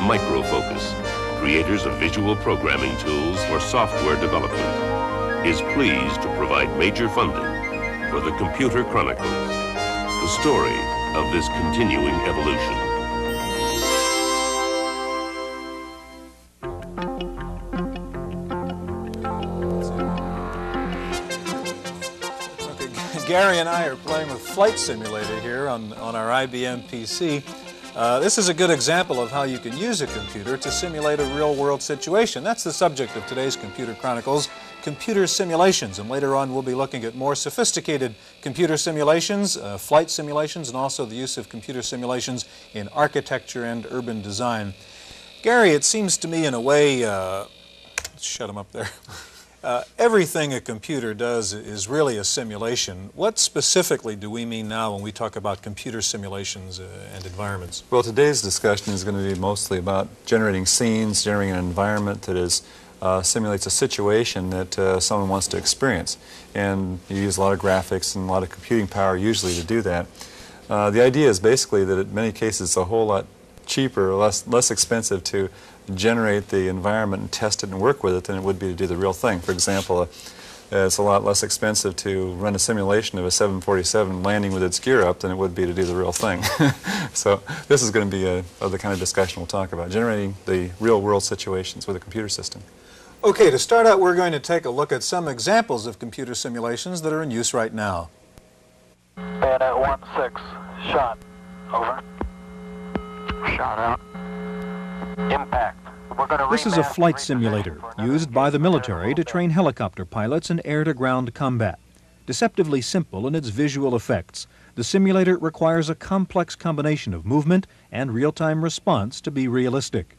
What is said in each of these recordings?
Microfocus, creators of visual programming tools for software development, is pleased to provide major funding for the Computer Chronicles, the story of this continuing evolution. Gary and I are playing with Flight Simulator here on our IBM PC. This is a good example of how you can use a computer to simulate a real-world situation. That's the subject of today's Computer Chronicles, computer simulations. And later on we'll be looking at more sophisticated computer simulations, flight simulations, and also the use of computer simulations in architecture and urban design. Gary, it seems to me in a way, let's shut him up there. Everything a computer does is really a simulation. What specifically do we mean now when we talk about computer simulations and environments? Well, today's discussion is going to be mostly about generating scenes, generating an environment that simulates a situation that someone wants to experience. And you use a lot of graphics and a lot of computing power usually to do that. The idea is basically that in many cases it's a whole lot cheaper, or less expensive to generate the environment and test it and work with it than it would be to do the real thing. For example, it's a lot less expensive to run a simulation of a 747 landing with its gear up than it would be to do the real thing. So this is going to be the kind of discussion we'll talk about, generating the real-world situations with a computer system. Okay, to start out, we're going to take a look at some examples of computer simulations that are in use right now. Bayonet 1-6, shot. Over. Shot out. Impact. This is a flight simulator used by the military to train helicopter pilots in air-to-ground combat. Deceptively simple in its visual effects, the simulator requires a complex combination of movement and real-time response to be realistic.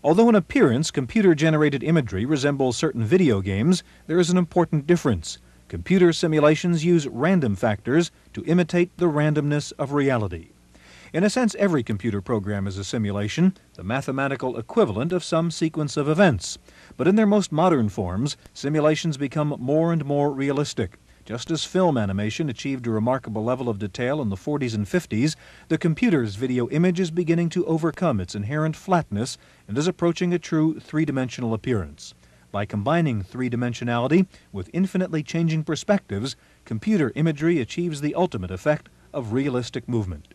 Although in appearance computer-generated imagery resembles certain video games, there is an important difference. Computer simulations use random factors to imitate the randomness of reality. In a sense, every computer program is a simulation, the mathematical equivalent of some sequence of events. But in their most modern forms, simulations become more and more realistic. Just as film animation achieved a remarkable level of detail in the 40s and 50s, the computer's video image is beginning to overcome its inherent flatness and is approaching a true three-dimensional appearance. By combining three-dimensionality with infinitely changing perspectives, computer imagery achieves the ultimate effect of realistic movement.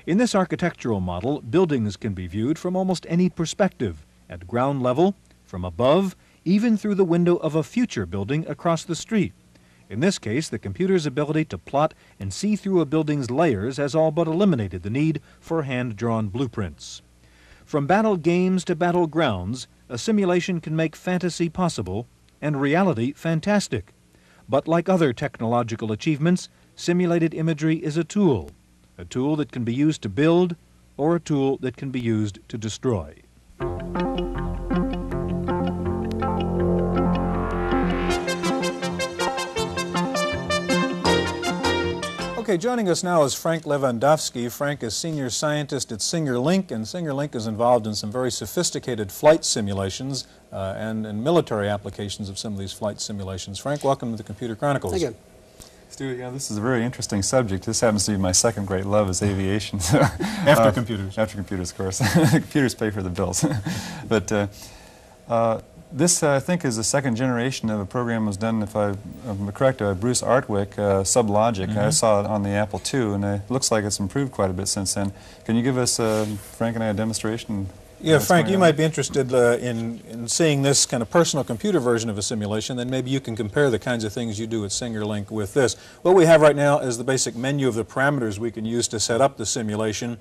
In this architectural model, buildings can be viewed from almost any perspective, at ground level, from above, even through the window of a future building across the street. In this case, the computer's ability to plot and see through a building's layers has all but eliminated the need for hand-drawn blueprints. From battle games to battlegrounds, a simulation can make fantasy possible and reality fantastic. But like other technological achievements, simulated imagery is a tool that can be used to build or a tool that can be used to destroy. Okay, joining us now is Frank Lewandowski. Frank is senior scientist at SingerLink, and SingerLink is involved in some very sophisticated flight simulations and military applications of some of these flight simulations. Frank, welcome to the Computer Chronicles. Thank you. Stuart, yeah, this is a very interesting subject. This happens to be my second great love is aviation. After computers. After computers, of course. Computers pay for the bills. But this, I think, is the second generation of a program that was done, if I'm correct, by Bruce Artwick, Sublogic. I saw it on the Apple II, and it looks like it's improved quite a bit since then. Can you give us, Frank and I, a demonstration? Yeah, Frank, you might be interested in seeing this kind of personal computer version of a simulation, then maybe you can compare the kinds of things you do at SingerLink with this. What we have right now is the basic menu of the parameters we can use to set up the simulation.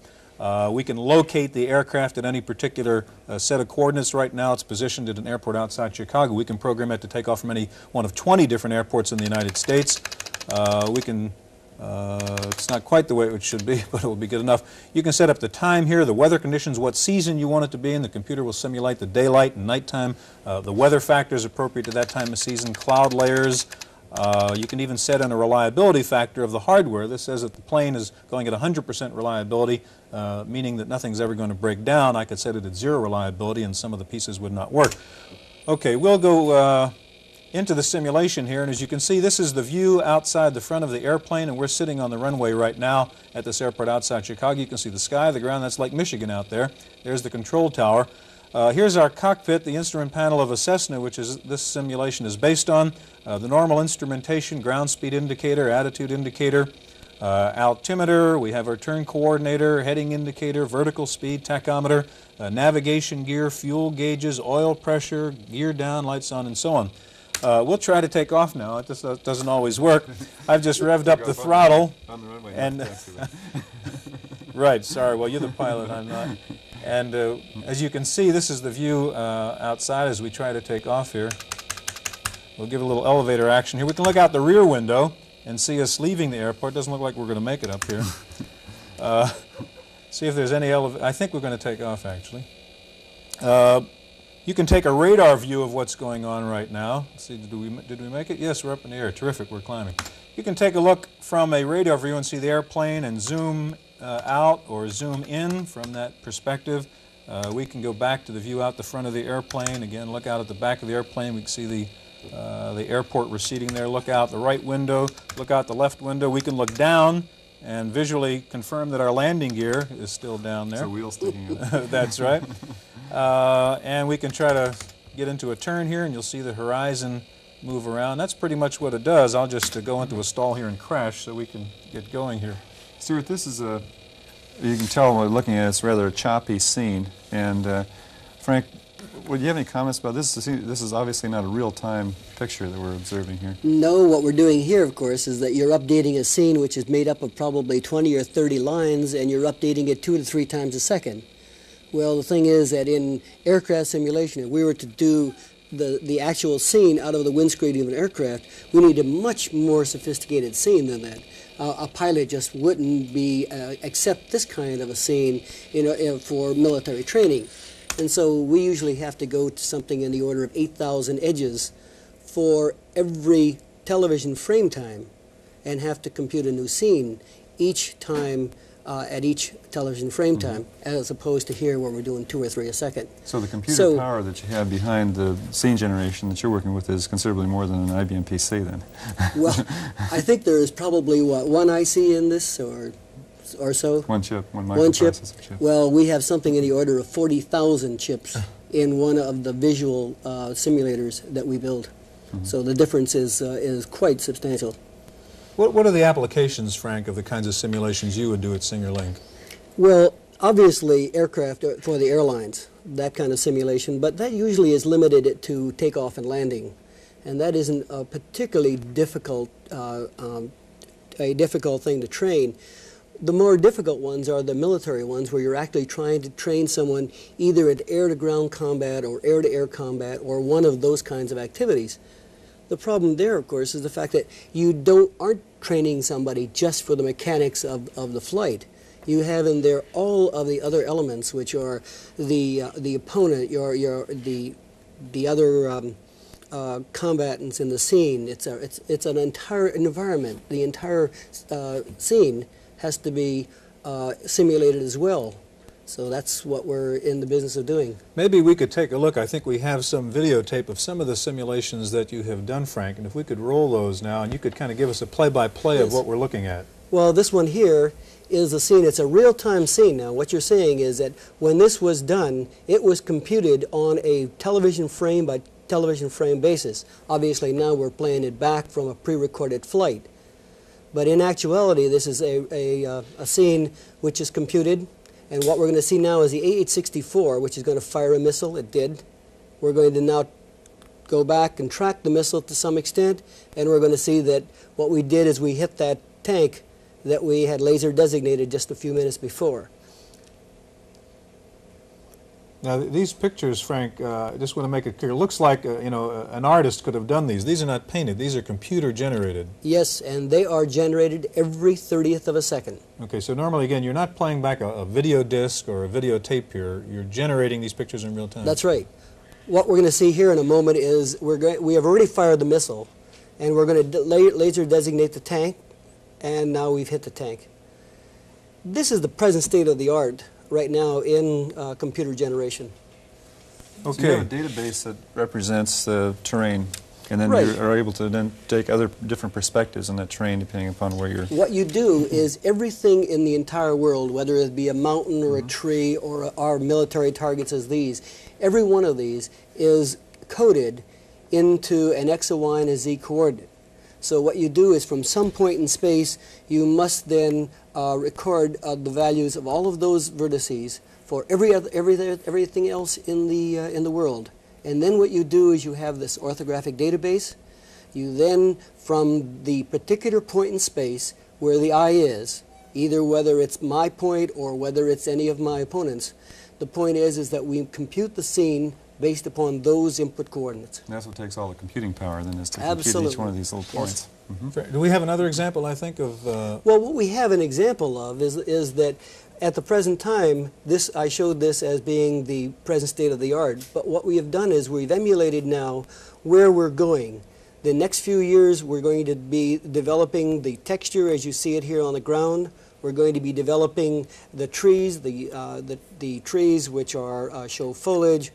We can locate the aircraft at any particular set of coordinates. Right now it's positioned at an airport outside Chicago. We can program it to take off from any one of 20 different airports in the United States. It's not quite the way it should be, but it will be good enough. You can set up the time here, the weather conditions, what season you want it to be in. The computer will simulate the daylight and nighttime, the weather factors appropriate to that time of season, cloud layers. You can even set in a reliability factor of the hardware. This says that the plane is going at 100% reliability, meaning that nothing's ever going to break down. I could set it at 0 reliability and some of the pieces would not work. Okay, we'll go into the simulation here, and as you can see, this is the view outside the front of the airplane, and we're sitting on the runway right now at this airport outside Chicago. You can see the sky, the ground. That's Lake Michigan out there. There's the control tower. Here's our cockpit, the instrument panel of a Cessna, which is this simulation is based on. The normal instrumentation, ground speed indicator, attitude indicator, altimeter, we have our turn coordinator, heading indicator, vertical speed, tachometer, navigation gear, fuel gauges, oil pressure, gear down, lights on, and so on. We'll try to take off now. It just doesn't always work. I've just revved up the throttle. On the runway. And right, sorry. Well, you're the pilot, I'm not. And as you can see, this is the view outside as we try to take off here. We'll give a little elevator action here. We can look out the rear window and see us leaving the airport. Doesn't look like we're going to make it up here. See if there's any I think we're going to take off, actually. You can take a radar view of what's going on right now. Let's see, did we make it? Yes, we're up in the air. Terrific, we're climbing. You can take a look from a radar view and see the airplane and zoom out or zoom in from that perspective. We can go back to the view out the front of the airplane. Again, look out at the back of the airplane. We can see the airport receding there. Look out the right window. Look out the left window. We can look down and visually confirm that our landing gear is still down there. It's a wheel sticking out. That's right. And we can try to get into a turn here, and you'll see the horizon move around. That's pretty much what it does. I'll just go into a stall here and crash so we can get going here. Stuart, this is a, you can tell when looking at it, it's rather a choppy scene. And Frank, would you have any comments about this? This is obviously not a real-time picture that we're observing here. No, what we're doing here, of course, is that you're updating a scene which is made up of probably 20 or 30 lines, and you're updating it 2 to 3 times a second. Well, the thing is that in aircraft simulation, if we were to do the actual scene out of the windscreen of an aircraft, we need a much more sophisticated scene than that. A pilot just wouldn't be accept this kind of a scene, for military training. And so we usually have to go to something in the order of 8,000 edges for every television frame time and have to compute a new scene each time at each television frame time, as opposed to here where we're doing 2 or 3 a second. So the computer power that you have behind the scene generation that you're working with is considerably more than an IBM PC then. Well, I think there is probably, what, 1 IC in this or so? One chip, one One chip. microprocessor chip. Well, we have something in the order of 40,000 chips in one of the visual simulators that we build. So the difference is quite substantial. What are the applications, Frank, of the kinds of simulations you would do at SingerLink? Well, obviously aircraft for the airlines, that kind of simulation, but that usually is limited to takeoff and landing. And that isn't a particularly difficult, thing to train. The more difficult ones are the military ones, where you're actually trying to train someone either at air-to-ground combat or air-to-air combat or one of those kinds of activities. The problem there, of course, is the fact that you aren't training somebody just for the mechanics of the flight. You have in there all of the other elements, which are the opponent, the other combatants in the scene. It's an entire environment. The entire scene has to be simulated as well. So that's what we're in the business of doing. Maybe we could take a look. I think we have some videotape of some of the simulations that you have done, Frank, and if we could roll those now, and you could kind of give us a play-by-play of what we're looking at. Well, this one here is a scene. It's a real-time scene now. What you're saying is that when this was done, it was computed on a television frame by television frame basis. Obviously, now we're playing it back from a pre-recorded flight. But in actuality, this is a scene which is computed. And what we're going to see now is the AH-64, which is going to fire a missile. It did. We're going to now go back and track the missile to some extent, and we're going to see that what we did is we hit that tank that we had laser designated just a few minutes before. Now, these pictures, Frank, I just want to make it clear, it looks like an artist could have done these. These are not painted. These are computer generated. Yes, and they are generated every 30th of a second. Okay, so normally, again, you're not playing back a video disc or a videotape here. You're generating these pictures in real time. That's right. What we're going to see here in a moment is we have already fired the missile, and we're going to laser designate the tank, and now we've hit the tank. This is the present state of the art right now in computer generation. Okay. So you have a database that represents the terrain And then Right. you are able to then take other different perspectives on that terrain depending upon where you're... What you do is everything in the entire world, whether it be a mountain or a tree or our military targets as these, every one of these is coded into an X, a Y, and a Z coordinate. So what you do is from some point in space, you must then record the values of all of those vertices for everything else in the world. And then what you do is you have this orthographic database. You then, from the particular point in space where the eye is, either whether it's my point or whether it's any of my opponents, the point is that we compute the scene based upon those input coordinates. And that's what takes all the computing power then, is to Absolutely. compute each one of these little points. Fair. Do we have another example, I think, of... Well, what we have an example of is that at the present time, I showed this as being the present state of the art, but what we have done is we've emulated now where we're going. The next few years, we're going to be developing the texture as you see it here on the ground. We're going to be developing the trees, the trees which show foliage,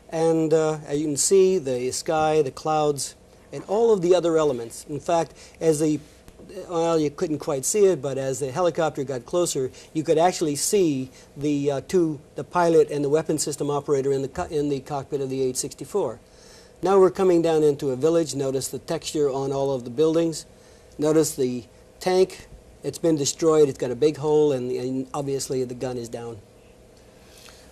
and as you can see, the sky, the clouds, and all of the other elements. In fact, well, you couldn't quite see it, but as the helicopter got closer, you could actually see the pilot and the weapon system operator in the cockpit of the H-64. Now we're coming down into a village. Notice the texture on all of the buildings. Notice the tank. It's been destroyed. It's got a big hole, and obviously the gun is down.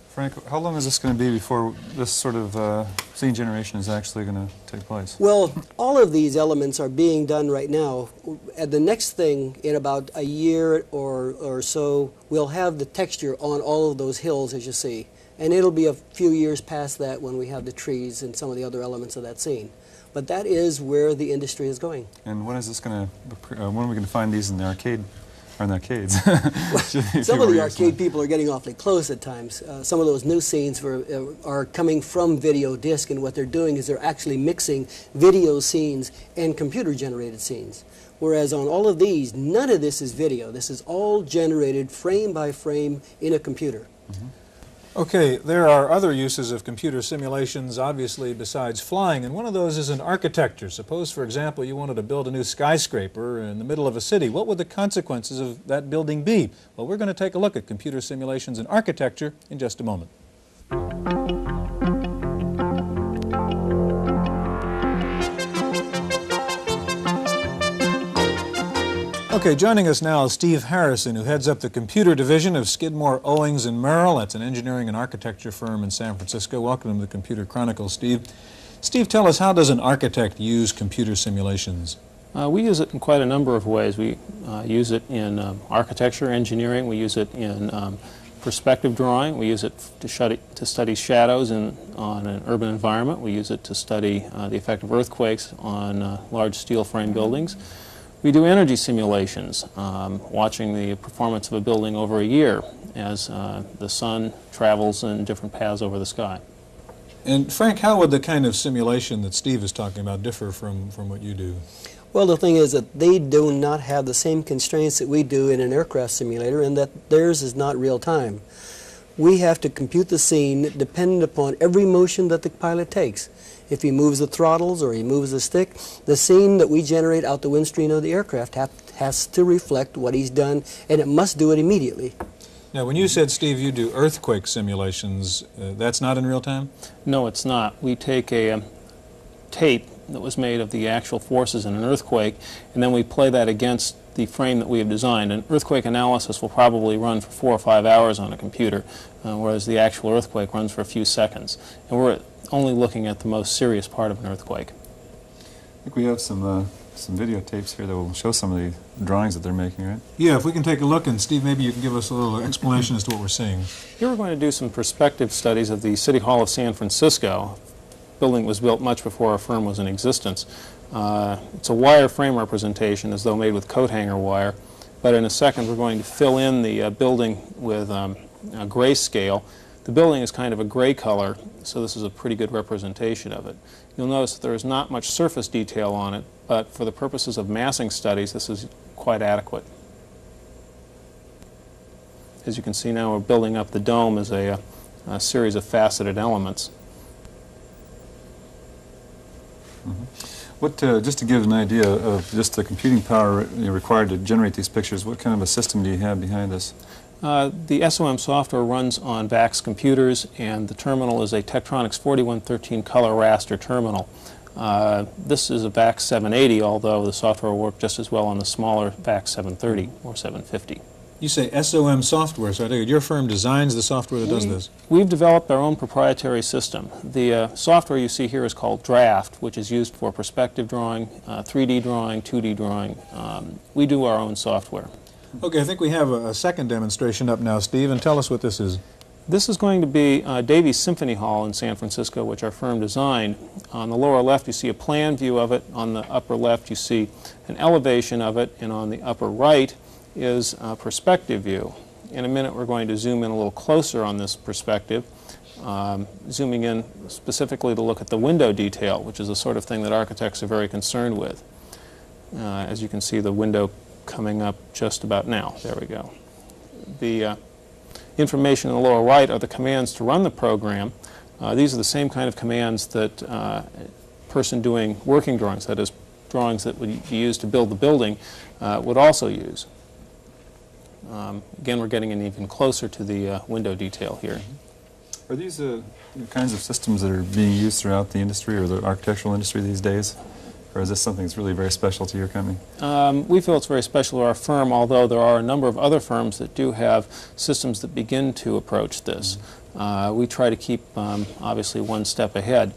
Frank, how long is this going to be before this sort of scene generation is actually going to take place? Well, all of these elements are being done right now. The next thing, in about a year or so, we'll have the texture on all of those hills, as you see. And it'll be a few years past that when we have the trees and some of the other elements of that scene. But that is where the industry is going. And when is this going to, when are we going to find these in the arcade? Or in the arcades? Some of the arcade people are getting awfully close at times. Some of those new scenes are coming from video disc, and what they're doing is they're actually mixing video scenes and computer-generated scenes. Whereas on all of these, none of this is video. This is all generated frame by frame in a computer. Okay, there are other uses of computer simulations, obviously, besides flying, and one of those is in architecture. Suppose, for example, you wanted to build a new skyscraper in the middle of a city. What would the consequences of that building be? Well, we're going to take a look at computer simulations in architecture in just a moment. Okay, joining us now is Steve Harrison, who heads up the computer division of Skidmore, Owings & Merrill. That's an engineering and architecture firm in San Francisco. Welcome to the Computer Chronicles, Steve. Steve, tell us, how does an architect use computer simulations? We use it in quite a number of ways. We use it in architecture, engineering. We use it in perspective drawing. We use it to study shadows on an urban environment. We use it to study the effect of earthquakes on large steel frame buildings. We do energy simulations, watching the performance of a building over a year as the sun travels in different paths over the sky. And Frank, how would the kind of simulation that Steve is talking about differ from what you do? Well, the thing is that they do not have the same constraints that we do in an aircraft simulator, and that theirs is not real time. We have to compute the scene dependent upon every motion that the pilot takes. If he moves the throttles or he moves the stick, the scene that we generate out the windscreen of the aircraft has to reflect what he's done, and it must do it immediately. Now, when you said, Steve, you do earthquake simulations, that's not in real time? No, it's not. We take a tape that was made of the actual forces in an earthquake, and then we play that against the frame that we have designed. An earthquake analysis will probably run for 4 or 5 hours on a computer, whereas the actual earthquake runs for a few seconds. And we're only looking at the most serious part of an earthquake. I think we have some videotapes here that will show some of the drawings that they're making, right? Yeah, if we can take a look, and Steve, maybe you can give us a little explanation as to what we're seeing. Here we're going to do some perspective studies of the City Hall of San Francisco. The building was built much before our firm was in existence. It's a wire frame representation, as though made with coat hanger wire, but in a second we're going to fill in the building with a grayscale. The building is kind of a gray color, so this is a pretty good representation of it. You'll notice that there is not much surface detail on it, but for the purposes of massing studies, this is quite adequate. As you can see now, we're building up the dome as a series of faceted elements. What, just to give an idea of just the computing power required to generate these pictures, what kind of a system do you have behind this? The SOM software runs on VAX computers, and the terminal is a Tektronix 4113 color raster terminal. This is a VAX 780, although the software will work just as well on the smaller VAX 730 or 750. You say SOM software, so I think your firm designs the software that does this. We've developed our own proprietary system. The software you see here is called Draft, which is used for perspective drawing, 3D drawing, 2D drawing. We do our own software. Okay, I think we have a second demonstration up now, Steve, and tell us what this is. This is going to be Davies Symphony Hall in San Francisco, which our firm designed. On the lower left you see a plan view of it. On the upper left you see an elevation of it, and on the upper right is a perspective view. In a minute we're going to zoom in a little closer on this perspective, zooming in specifically to look at the window detail, which is the sort of thing that architects are very concerned with. As you can see, the window coming up just about now. There we go. The information in the lower right are the commands to run the program. These are the same kind of commands that a person doing working drawings, that is, drawings that would be used to build the building, would also use. Again, we're getting in even closer to the window detail here. Are these the kinds of systems that are being used throughout the industry or the architectural industry these days? Or is this something that's really very special to your company? We feel it's very special to our firm, although there are a number of other firms that do have systems that begin to approach this. We try to keep, obviously, one step ahead.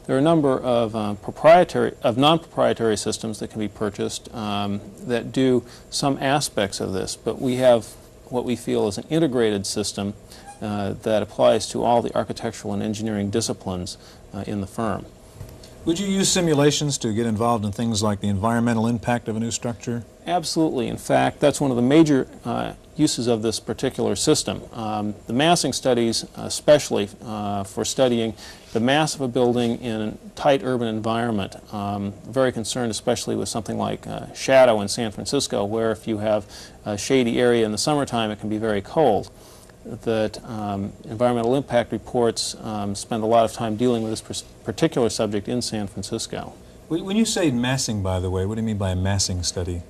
There are a number of non-proprietary systems that can be purchased that do some aspects of this, but we have what we feel is an integrated system that applies to all the architectural and engineering disciplines in the firm. Would you use simulations to get involved in things like the environmental impact of a new structure? Absolutely. In fact, that's one of the major uses of this particular system. The massing studies, especially for studying the mass of a building in a tight urban environment, very concerned especially with something like shadow in San Francisco, where if you have a shady area in the summertime it can be very cold. That environmental impact reports spend a lot of time dealing with this particular subject in San Francisco. When you say massing, by the way, what do you mean by a massing study?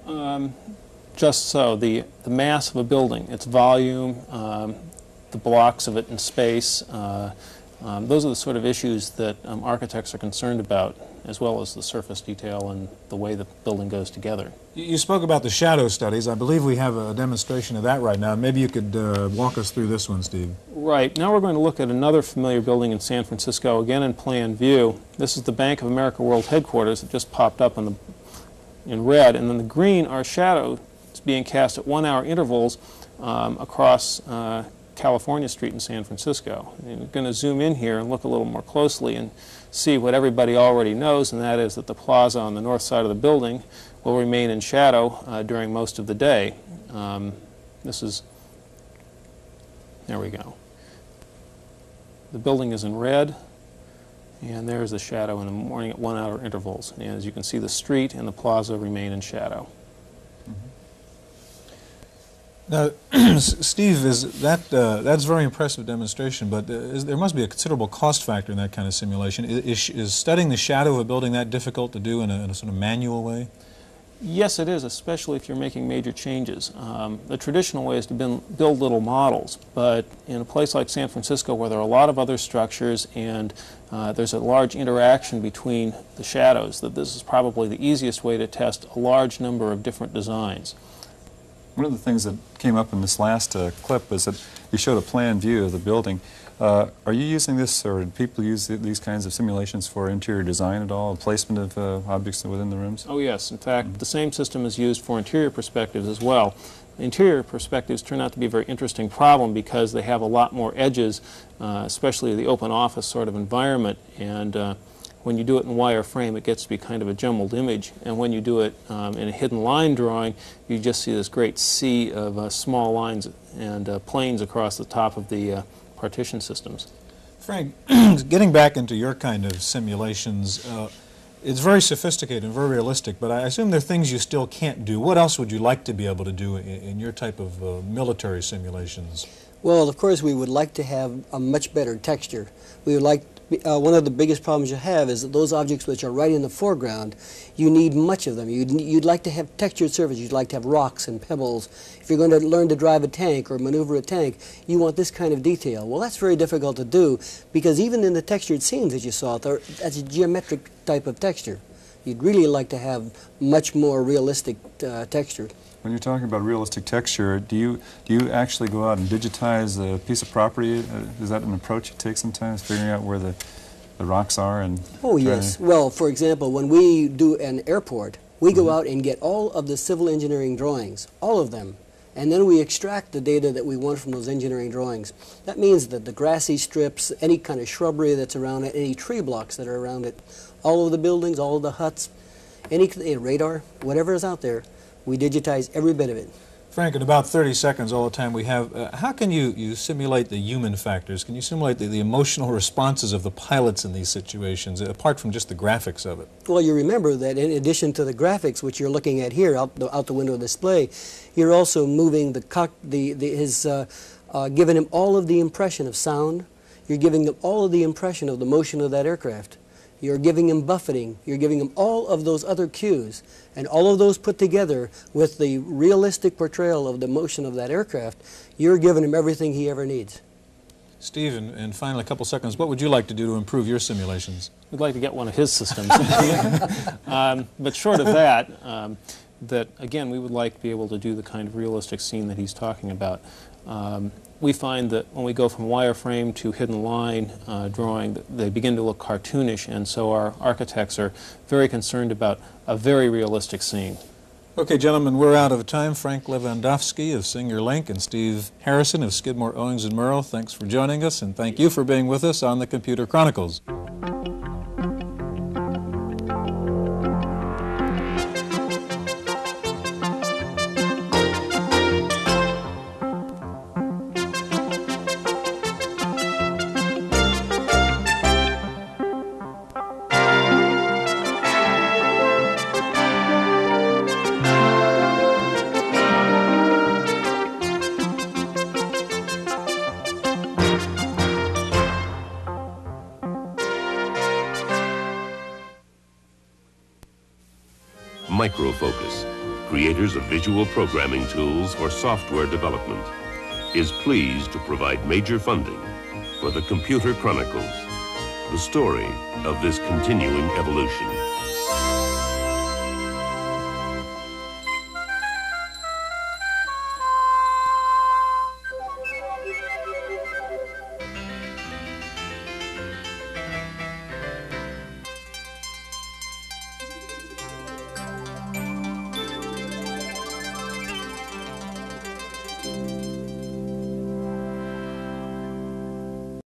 Just so, the mass of a building, its volume, the blocks of it in space, those are the sort of issues that architects are concerned about, as well as the surface detail and the way the building goes together. You spoke about the shadow studies. I believe we have a demonstration of that right now. Maybe you could walk us through this one, Steve. Right. Now we're going to look at another familiar building in San Francisco, again in plan view. This is the Bank of America World Headquarters that just popped up in red, and then the green are shadows being cast at 1-hour intervals across California Street in San Francisco. And we're going to zoom in here and look a little more closely and see what everybody already knows, and that is that the plaza on the north side of the building will remain in shadow during most of the day. There we go. The building is in red, and there's the shadow in the morning at 1-hour intervals. And as you can see, the street and the plaza remain in shadow. Now, Steve, that's a very impressive demonstration, but there must be a considerable cost factor in that kind of simulation. Is studying the shadow of a building that difficult to do in a sort of manual way? Yes, it is, especially if you're making major changes. The traditional way is to build little models, but in a place like San Francisco where there are a lot of other structures and there's a large interaction between the shadows, that this is probably the easiest way to test a large number of different designs. One of the things that came up in this last clip was that you showed a plan view of the building. Are you using this, or do people use these kinds of simulations for interior design at all, placement of objects within the rooms? Oh yes, in fact, the same system is used for interior perspectives as well. Interior perspectives turn out to be a very interesting problem because they have a lot more edges, especially the open office sort of environment, and when you do it in wireframe, it gets to be kind of a jumbled image, and when you do it in a hidden line drawing, you just see this great sea of small lines and planes across the top of the partition systems. Frank, getting back into your kind of simulations, it's very sophisticated and very realistic, but I assume there are things you still can't do. What else would you like to be able to do in your type of military simulations? Well, of course, we would like to have a much better texture. We would like One of the biggest problems you have is that those objects which are right in the foreground, you need much of them. You'd like to have textured surfaces. You'd like to have rocks and pebbles. If you're going to learn to drive a tank or maneuver a tank, you want this kind of detail. Well, that's very difficult to do because even in the textured scenes that you saw, that's a geometric type of texture. You'd really like to have much more realistic texture. When you're talking about realistic texture, do you actually go out and digitize a piece of property? Is that an approach you take sometimes, figuring out where the rocks are? And oh, yes. Well, for example, when we do an airport, we go out and get all of the civil engineering drawings, all of them, and then we extract the data that we want from those engineering drawings. That means that the grassy strips, any kind of shrubbery that's around it, any tree blocks that are around it, all of the buildings, all of the huts, any radar, whatever is out there, we digitize every bit of it. Frank, in about 30 seconds, all the time we have, how can you simulate the human factors? Can you simulate the emotional responses of the pilots in these situations, apart from just the graphics of it? Well, you remember that in addition to the graphics, which you're looking at here out the window display, you're also moving giving him all of the impression of sound. You're giving him all of the impression of the motion of that aircraft. You're giving him buffeting. You're giving him all of those other cues. And all of those put together with the realistic portrayal of the motion of that aircraft, you're giving him everything he ever needs. Steve, and finally, a couple seconds, what would you like to do to improve your simulations? We'd like to get one of his systems. But short of that, again, we would like to be able to do the kind of realistic scene that he's talking about. We find that when we go from wireframe to hidden line drawing, they begin to look cartoonish, and so our architects are very concerned about a very realistic scene. Okay, gentlemen, we're out of time. Frank Lewandowski of Singer Link and Steve Harrison of Skidmore, Owings & Merrill, thanks for joining us, and thank you for being with us on the Computer Chronicles. Microfocus, creators of visual programming tools for software development, is pleased to provide major funding for the Computer Chronicles, the story of this continuing evolution.